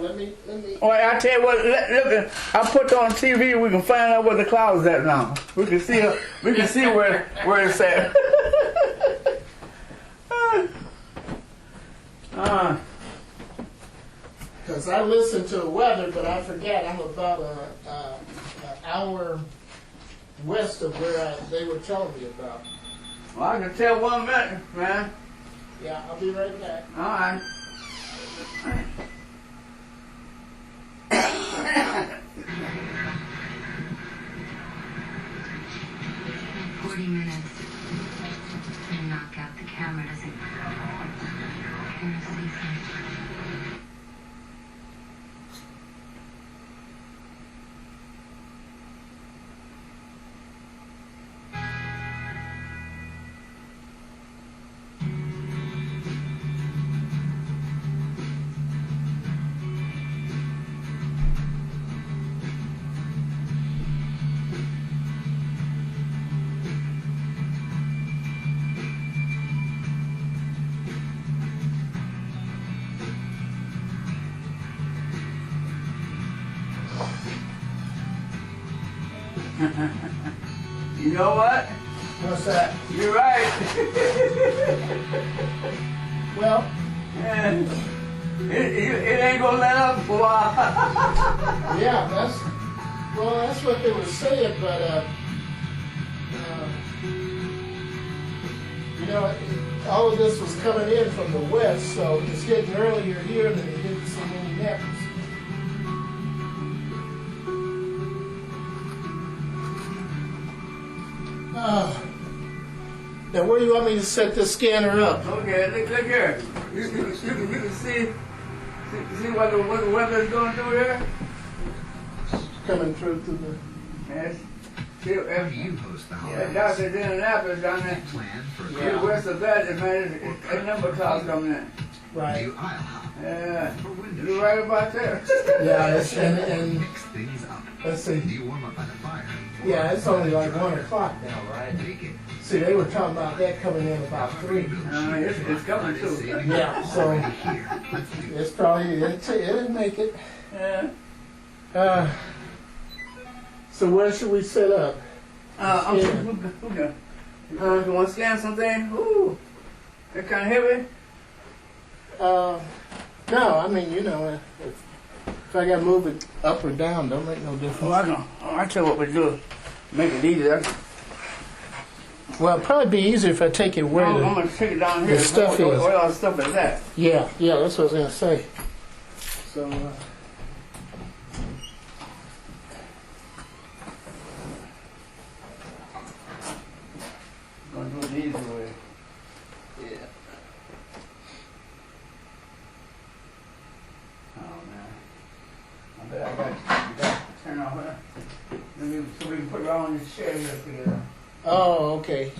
Let me. All right, I tell you what. Look, I put on TV. We can find out where the clouds at now. We can see. Where it's at. Because I listened to the weather, but I forget I'm about an hour west of where they were telling me about. Well, I can tell 1 minute, man. Yeah, I'll be right back. All right. 40 minutes and knock out the camera. Does it? Can you see something? You know what? What's that? You're right. Well, And It ain't gonna let up for a while. Yeah, that's what they were saying, but you know, all of this was coming in from the west, so it's hitting earlier here than it did some Minneapolis. Now, where do you want me to set this scanner up? Okay, look here. You can see what the weather's going to do here? Coming through to the... Yes. You host the holidays. Down in Indianapolis, down there. Plan for Yeah. West of that, man, a number of clouds coming in. Right. new aisle hop Yeah. or window You're right about that. Yeah, and Mix things up. let's see. Do you warm up by the fire? Yeah, it's only like 1 o'clock now, right? Bake it. See, they were talking about that coming in about 3. It's coming too. Yeah, so Already here. Let's do it. it's probably, it'll make it. Yeah. So where should we set up? I'm you want to scan something? Ooh. That kind of heavy? No, I mean, you know, if I got to move it up or down, don't make no difference. Oh, I know. I tell you what we do. Make it easier. Well, it'd probably be easier if I take it where I'm the... going to take it down here. the stuff where is. all the stuff is at. Yeah, that's what I was going to say. So, I'm going to do it the easy way. yeah. Oh, man. I bet I got to turn off her. So we can put it all on this chair here together. Oh, okay.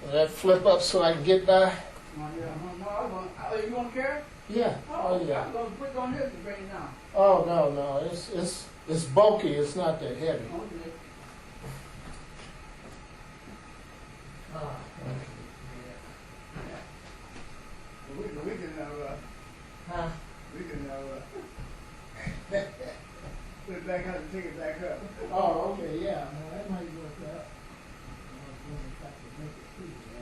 Will that flip up so I can get by? Oh, yeah. Oh, you want to carry? Yeah. Oh, yeah. I'm going to put it on this to bring it down. Oh, no. It's bulky. It's not that heavy. Okay. Ah, We can huh? put it back up and take it back up. Oh, okay, yeah. No, that might work out. I was wondering if I could make it through there.